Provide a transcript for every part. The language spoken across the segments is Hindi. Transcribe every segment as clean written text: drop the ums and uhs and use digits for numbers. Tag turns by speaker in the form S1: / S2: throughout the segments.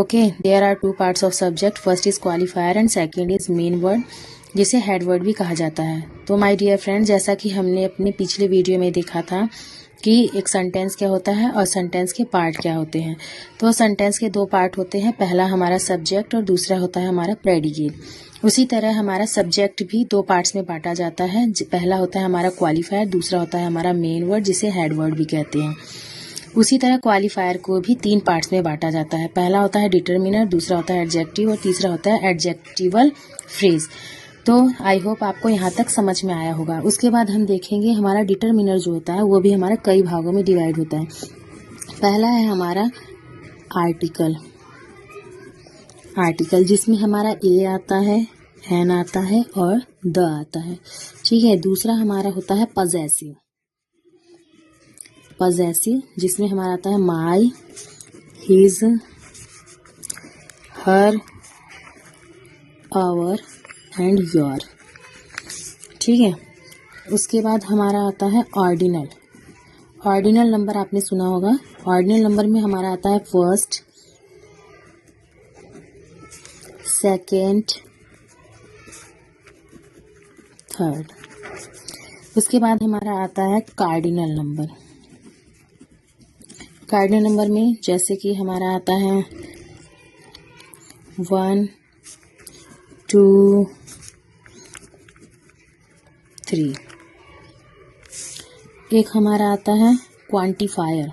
S1: Okay, there are two parts of subject, first is qualifier and second is main word, जिसे हेड वर्ड भी कहा जाता है। तो माय डियर फ्रेंड, जैसा कि हमने अपने पिछले वीडियो में देखा था कि एक सेंटेंस क्या होता है और सेंटेंस के पार्ट क्या होते हैं। तो सेंटेंस के दो पार्ट होते हैं, पहला हमारा सब्जेक्ट और दूसरा होता है हमारा प्रेडिकेट। उसी तरह हमारा सब्जेक्ट भी दो पार्ट्स में बांटा जाता है, पहला होता है हमारा क्वालिफायर, दूसरा होता है हमारा मेन वर्ड, जिसे हेड वर्ड भी कहते हैं। उसी तरह क्वालिफायर को भी तीन पार्ट्स में बांटा जाता है, पहला होता है डिटर्मिनर, दूसरा होता है एडजेक्टिव और तीसरा होता है एडजेक्टिवल फ्रेज। तो आई होप आपको यहाँ तक समझ में आया होगा। उसके बाद हम देखेंगे हमारा डिटर्मिनर जो होता है वो भी हमारा कई भागों में डिवाइड होता है। पहला है हमारा आर्टिकल, जिसमें हमारा ए आता है, एन आता है और द आता है। ठीक है। दूसरा हमारा होता है पजेसिव, जिसमें हमारा आता है my, his, her, our and your. ठीक है। उसके बाद हमारा आता है ऑर्डिनल नंबर, आपने सुना होगा। ऑर्डिनल नंबर में हमारा आता है फर्स्ट, सेकेंड, थर्ड। उसके बाद हमारा आता है कार्डिनल नंबर में जैसे कि हमारा आता है 1, 2, 3। एक हमारा आता है क्वांटिफायर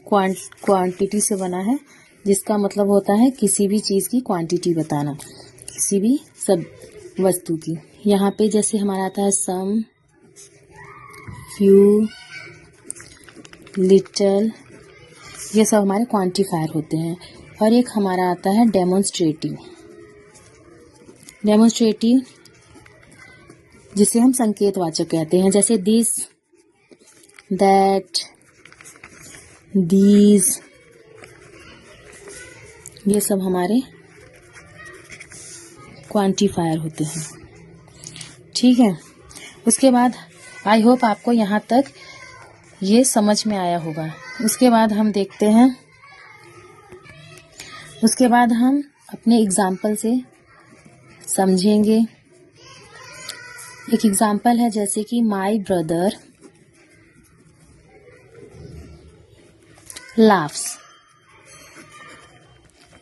S1: क्वांटिटी से बना है, जिसका मतलब होता है किसी भी चीज़ की क्वांटिटी बताना, किसी भी सब वस्तु की। यहाँ पे जैसे हमारा आता है सम, फ्यू, लिटल, ये सब हमारे क्वांटिफायर होते हैं। और एक हमारा आता है डेमोन्स्ट्रेटिव, जिसे हम संकेतवाचक कहते हैं, जैसे दिस, दैट, दीज, ये सब हमारे क्वांटिफायर होते हैं। ठीक है। उसके बाद आई होप आपको यहाँ तक ये समझ में आया होगा। उसके बाद हम देखते हैं, उसके बाद हम अपने एग्जाम्पल से समझेंगे। एक एग्जाम्पल है जैसे कि माई ब्रदर लाफ्स।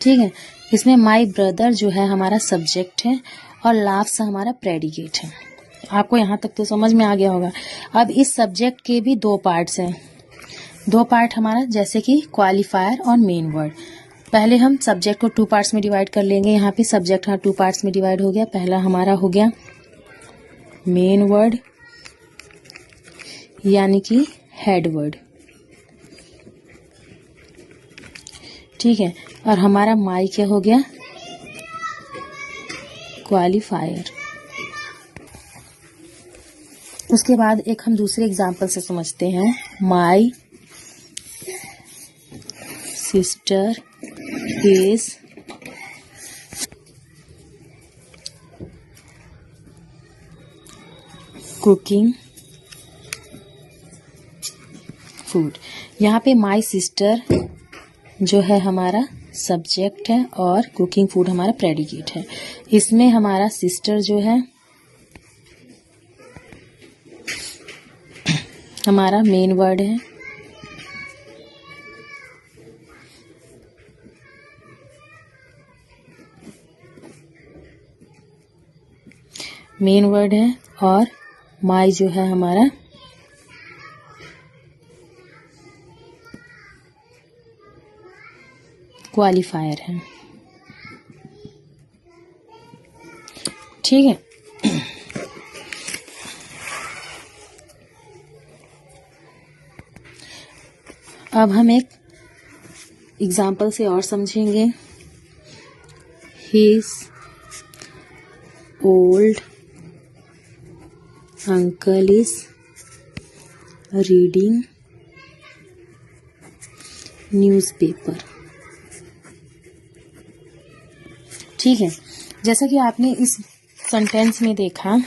S1: ठीक है। इसमें माई ब्रदर जो है हमारा सब्जेक्ट है और लाफ्स हमारा प्रेडिकेट है। आपको यहाँ तक तो समझ में आ गया होगा। अब इस सब्जेक्ट के भी दो पार्ट्स हैं, दो पार्ट हमारा जैसे कि क्वालिफायर और मेन वर्ड। पहले हम सब्जेक्ट को टू पार्ट्स में डिवाइड कर लेंगे। यहाँ पे सब्जेक्ट टू पार्ट्स में डिवाइड हो गया। पहला हमारा हो गया मेन वर्ड, यानी कि हेड वर्ड। ठीक है। और हमारा माई क्या हो गया, क्वालिफायर। उसके बाद एक हम दूसरे एग्जाम्पल से समझते हैं। My sister is cooking food. यहाँ पे माई सिस्टर जो है हमारा सब्जेक्ट है और कुकिंग फूड हमारा प्रेडिकेट है। इसमें हमारा सिस्टर जो है हमारा मेन वर्ड है, और माई जो है हमारा क्वालिफायर है। ठीक है। अब हम एक एग्जाम्पल से और समझेंगे। His old uncle is reading newspaper. ठीक है। जैसा कि आपने इस सेंटेंस में देखा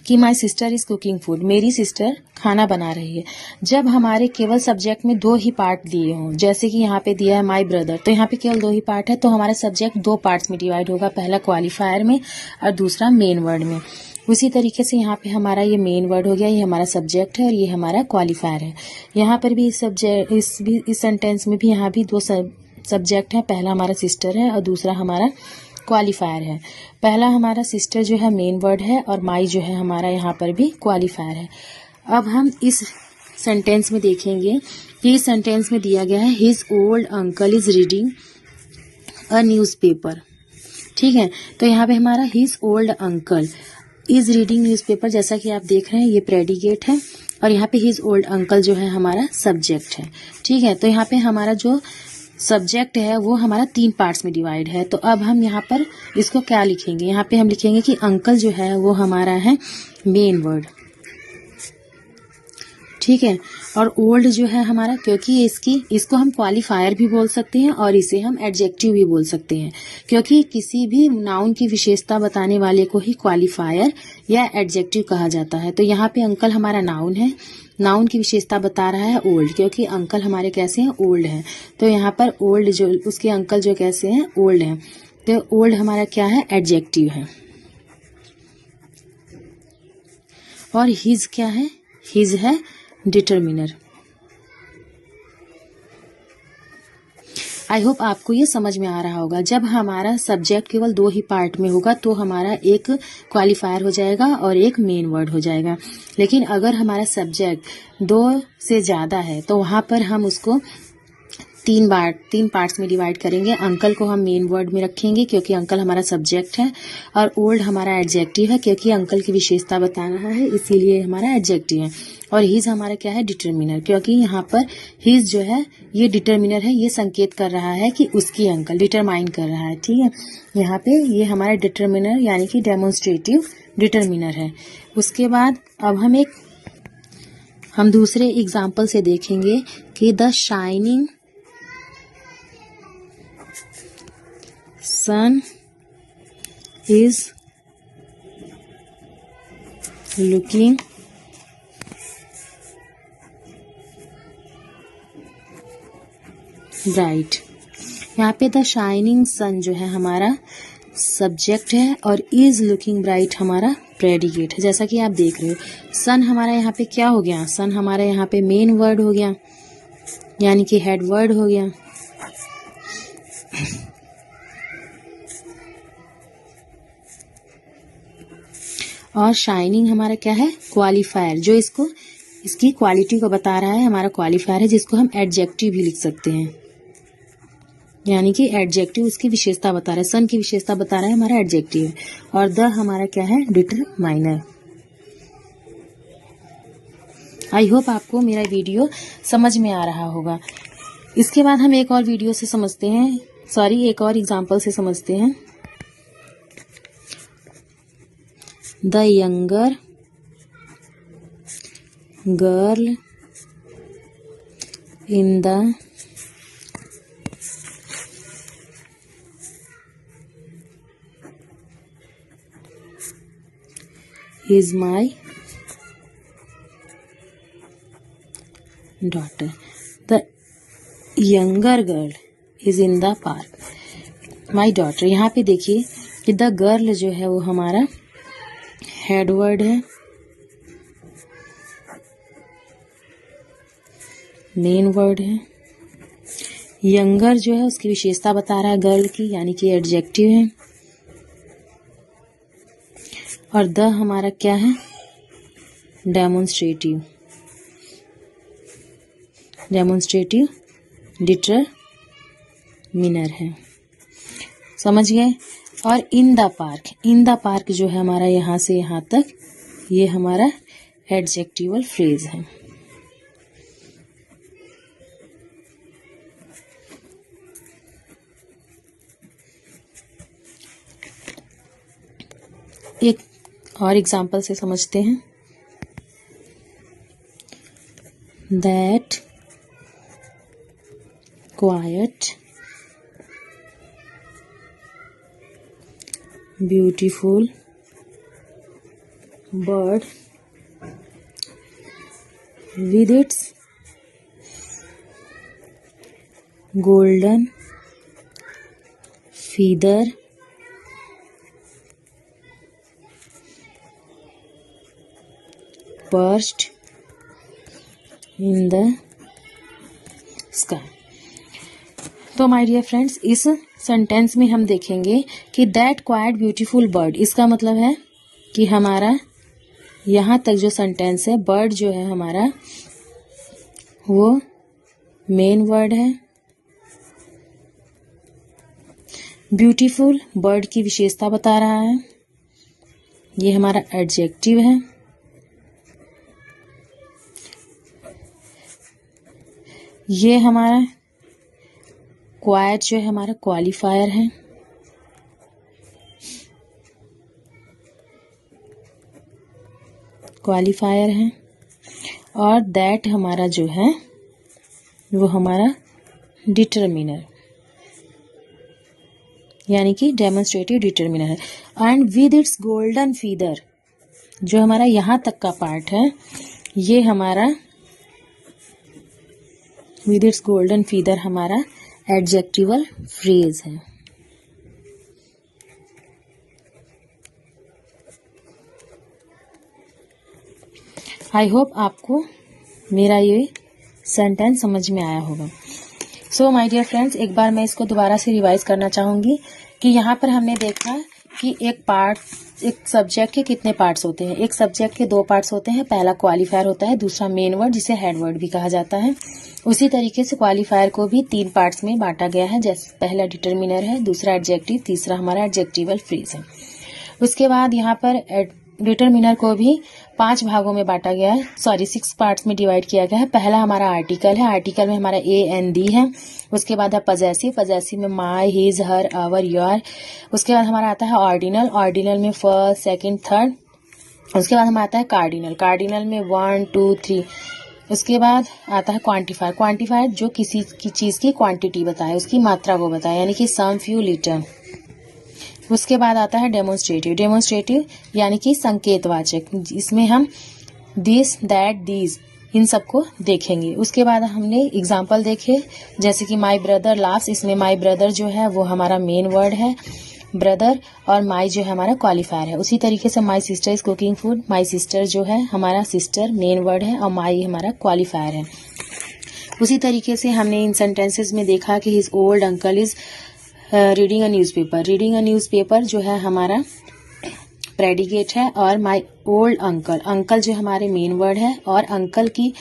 S1: कि my sister is cooking food, मेरी सिस्टर खाना बना रही है। जब हमारे केवल सब्जेक्ट में दो ही पार्ट दिए हों, जैसे कि यहाँ पे दिया है माई ब्रदर, तो यहाँ पे केवल दो ही पार्ट है, तो हमारा सब्जेक्ट दो पार्ट्स में डिवाइड होगा, पहला क्वालिफायर में और दूसरा मेन वर्ड में। उसी तरीके से यहाँ पे हमारा ये मेन वर्ड हो गया, ये हमारा सब्जेक्ट है और ये हमारा क्वालिफायर है। यहाँ पर भी इस सेंटेंस में भी यहाँ भी दो सब्जेक्ट है, पहला हमारा सिस्टर है और दूसरा हमारा क्वालिफायर है। पहला हमारा सिस्टर जो है मेन वर्ड है और माई जो है हमारा यहाँ पर भी क्वालिफायर है। अब हम इस सेंटेंस में देखेंगे कि इस सेंटेंस में दिया गया है his old uncle is reading a newspaper. ठीक है, तो यहाँ पे हमारा his old uncle is reading newspaper, जैसा कि आप देख रहे हैं ये प्रेडिकेट है और यहाँ पे हिज ओल्ड अंकल जो है हमारा सब्जेक्ट है। ठीक है, तो यहाँ पे हमारा जो सब्जेक्ट है वो हमारा 3 पार्ट्स में डिवाइड है। तो अब हम यहाँ पर इसको क्या लिखेंगे, यहाँ पे हम लिखेंगे कि अंकल जो है वो हमारा है मेन वर्ड। ठीक है, और ओल्ड जो है हमारा, क्योंकि इसको हम क्वालिफायर भी बोल सकते हैं और इसे हम एडजेक्टिव भी बोल सकते हैं, क्योंकि किसी भी नाउन की विशेषता बताने वाले को ही क्वालिफायर या एडजेक्टिव कहा जाता है। तो यहाँ पे अंकल हमारा नाउन है, नाउन की विशेषता बता रहा है ओल्ड, क्योंकि अंकल हमारे कैसे हैं, ओल्ड हैं। तो यहाँ पर ओल्ड जो उसके अंकल जो कैसे हैं, ओल्ड हैं, तो ओल्ड हमारा क्या है, एडजेक्टिव है। और हिज क्या है, हिज है डिटर्मिनर। आई होप आपको ये समझ में आ रहा होगा। जब हमारा सब्जेक्ट केवल 2 ही पार्ट में होगा तो हमारा एक क्वालिफायर हो जाएगा और एक मेन वर्ड हो जाएगा। लेकिन अगर हमारा सब्जेक्ट 2 से ज़्यादा है तो वहाँ पर हम उसको 3 पार्ट्स में डिवाइड करेंगे। अंकल को हम मेन वर्ड में रखेंगे क्योंकि अंकल हमारा सब्जेक्ट है, और ओल्ड हमारा एडजेक्टिव है क्योंकि अंकल की विशेषता बता रहा है, इसीलिए हमारा एडजेक्टिव है। और हिज हमारा क्या है, डिटर्मिनर, क्योंकि यहाँ पर हिज जो है ये डिटर्मिनर है, ये संकेत कर रहा है कि उसकी अंकल, डिटरमाइन कर रहा है। ठीक है, यहाँ पे ये हमारा डिटर्मिनर यानी कि डेमोन्स्ट्रेटिव डिटर्मिनर है। उसके बाद अब हम दूसरे एग्जाम्पल से देखेंगे कि the shining sun is looking bright। यहाँ पे द शाइनिंग सन जो है हमारा सब्जेक्ट है और इज लुकिंग ब्राइट हमारा प्रेडिकेट है। जैसा कि आप देख रहे हो, सन हमारा यहाँ पे क्या हो गया, सन हमारा यहाँ पे मेन वर्ड हो गया, यानी कि हेड वर्ड हो गया। और शाइनिंग हमारा क्या है, क्वालिफायर, जो इसकी क्वालिटी को बता रहा है, हमारा क्वालिफायर है, जिसको हम एडजेक्टिव भी लिख सकते हैं, यानी कि एडजेक्टिव उसकी विशेषता बता रहा है। सन की विशेषता बता रहा है, हमारा एडजेक्टिव है। और द हमारा क्या है, डिटरमाइनर। आई होप आपको मेरा वीडियो समझ में आ रहा होगा। इसके बाद हम एक और वीडियो से समझते हैं, एक और एग्जाम्पल से समझते हैं। The younger girl in the is my daughter. The younger girl is in the park. My daughter, यहाँ पे देखिए कि द गर्ल जो है वो हमारा हेड वर्ड है, मेन वर्ड है। यंगर जो है उसकी विशेषता बता रहा है गर्ल की, यानी कि एडजेक्टिव है। और द हमारा क्या है, डेमोन्स्ट्रेटिव डिटरमिनर है। समझ गए। और इन द पार्क जो है हमारा यहाँ से यहाँ तक, ये हमारा एडजेक्टिवल फ्रेज है। एक और एग्जाम्पल से समझते हैं। That quite beautiful bird with its golden feather perched in the sky। तो माय डियर फ्रेंड्स, इस सेंटेंस में हम देखेंगे कि दैट क्वाइट ब्यूटीफुल बर्ड, इसका मतलब है कि हमारा यहाँ तक जो सेंटेंस है, बर्ड जो है हमारा वो मेन वर्ड है, ब्यूटीफुल बर्ड की विशेषता बता रहा है, ये हमारा एडजेक्टिव है, ये हमारा क्वाइट जो है हमारा क्वालिफायर है, और दैट हमारा जो है वो हमारा डिटरमिनर यानी कि डेमोन्स्ट्रेटिव डिटरमिनर है। And with its golden feather, जो हमारा यहाँ तक का पार्ट है, ये हमारा विद इट्स गोल्डन फीदर हमारा एडजेक्टिवल फ्रेज है। आई होप आपको मेरा ये सेंटेंस समझ में आया होगा। सो माय डियर फ्रेंड्स, एक बार मैं इसको दोबारा से रिवाइज करना चाहूंगी कि यहाँ पर हमने देखा कि एक सब्जेक्ट के कितने पार्ट्स होते हैं। एक सब्जेक्ट के 2 पार्ट्स होते हैं, पहला क्वालिफायर होता है, दूसरा मेन वर्ड जिसे हेड वर्ड भी कहा जाता है। उसी तरीके से क्वालिफायर को भी 3 पार्ट्स में बांटा गया है, जैसे पहला डिटरमिनर है, दूसरा एडजेक्टिव, तीसरा हमारा एडजेक्टिवल फ्रेज है। उसके बाद यहाँ पर डिटरमिनर को भी 5 भागों में बांटा गया है, 6 पार्ट्स में डिवाइड किया गया है। पहला हमारा आर्टिकल है, आर्टिकल में हमारा ए एंड दी है। उसके बाद है पजेसिव, पजेसिव में माई, हिज, हर, आवर, योर। उसके बाद हमारा आता है ऑर्डिनल, ऑर्डिनल में फर्स्ट, सेकंड, थर्ड। उसके बाद हमारा आता है कार्डिनल, कार्डिनल में 1, 2, 3। उसके बाद आता है क्वांटिफायर, क्वांटिफायर जो किसी की चीज की क्वांटिटी बताए, उसकी मात्रा को बताए, यानी कि सम, फ्यू, लिटल। उसके बाद आता है डेमोन्स्ट्रेटिव, डेमोन्स्ट्रेटिव यानी कि संकेतवाचक, इसमें हम दिस, दैट, दीज इन सबको देखेंगे। उसके बाद हमने एग्जाम्पल देखे, जैसे कि माई ब्रदर लाफ्स, इसमें माई ब्रदर जो है वो हमारा मेन वर्ड है, ब्रदर, और माई जो है हमारा क्वालिफायर है। उसी तरीके से my sister is cooking food, my sister जो है हमारा सिस्टर मेन वर्ड है और माई हमारा क्वालिफायर है। उसी तरीके से हमने इन सेंटेंसेस में देखा कि his old uncle is reading a newspaper, reading a newspaper जो है हमारा प्रेडिकेट है, और माई ओल्ड अंकल, अंकल जो हमारे मेन वर्ड है, और अंकल की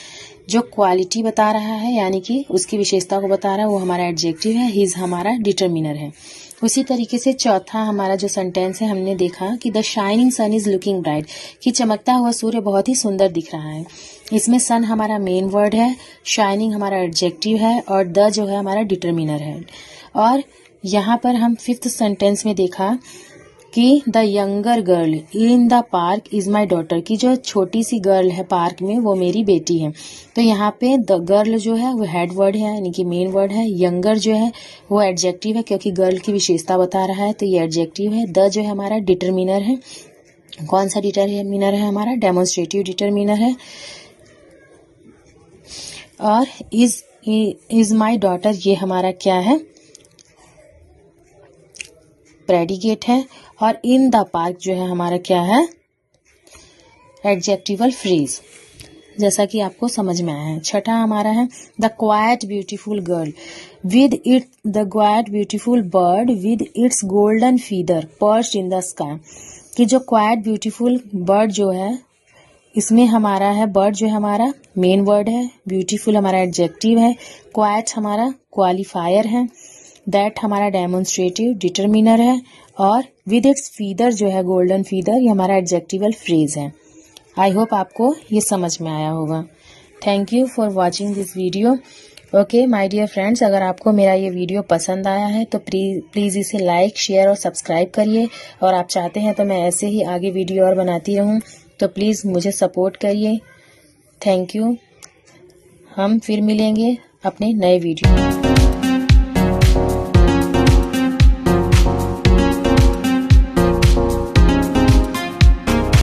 S1: जो क्वालिटी बता रहा है यानी कि उसकी विशेषता को बता रहा है वो हमारा एडजेक्टिव है, हिज हमारा डिटरमिनर है। उसी तरीके से चौथा हमारा जो सेंटेंस है, हमने देखा कि the shining sun is looking bright, कि चमकता हुआ सूर्य बहुत ही सुंदर दिख रहा है। इसमें सन हमारा मेन वर्ड है, शाइनिंग हमारा एडजेक्टिव है, और द जो है हमारा डिटरमिनर है। और यहाँ पर हम 5th सेंटेंस में देखा कि the younger girl in the park is my daughter, की जो छोटी सी गर्ल है पार्क में वो मेरी बेटी है। तो यहाँ पे द गर्ल जो है वो हेड वर्ड है यानी कि मेन वर्ड है, यंगर जो है वो एडजेक्टिव है क्योंकि गर्ल की विशेषता बता रहा है तो ये एडजेक्टिव है। द जो है हमारा डिटरमिनर है, कौन सा डिटरमिनर है हमारा, डेमोन्स्ट्रेटिव डिटरमिनर है। और इज माई डॉटर ये हमारा क्या है, प्रेडिकेट है, और इन द पार्क जो है हमारा क्या है, एडजेक्टिवल फ्रेज, जैसा कि आपको समझ में आया है। छठा हमारा है the quite beautiful girl with it, the quite beautiful bird with its golden feather perched in the sky, कि जो क्वाइट ब्यूटीफुल बर्ड जो है, इसमें हमारा है बर्ड जो है हमारा मेन वर्ड है, ब्यूटीफुल हमारा एडजेक्टिव है, क्वाइट हमारा क्वालिफायर है, दैट हमारा डेमोन्स्ट्रेटिव डिटरमिनर है, और विद इट्स फीदर जो है गोल्डन फीदर ये हमारा एडजेक्टिवल फ्रेज है। आई होप आपको ये समझ में आया होगा। Thank you for watching this video. Okay my dear friends, अगर आपको मेरा ये वीडियो पसंद आया है तो प्लीज़ इसे लाइक, शेयर और सब्सक्राइब करिए, और आप चाहते हैं तो मैं ऐसे ही आगे वीडियो और बनाती रहूं तो प्लीज़ मुझे सपोर्ट करिए। Thank you. हम फिर मिलेंगे अपने नए वीडियो में।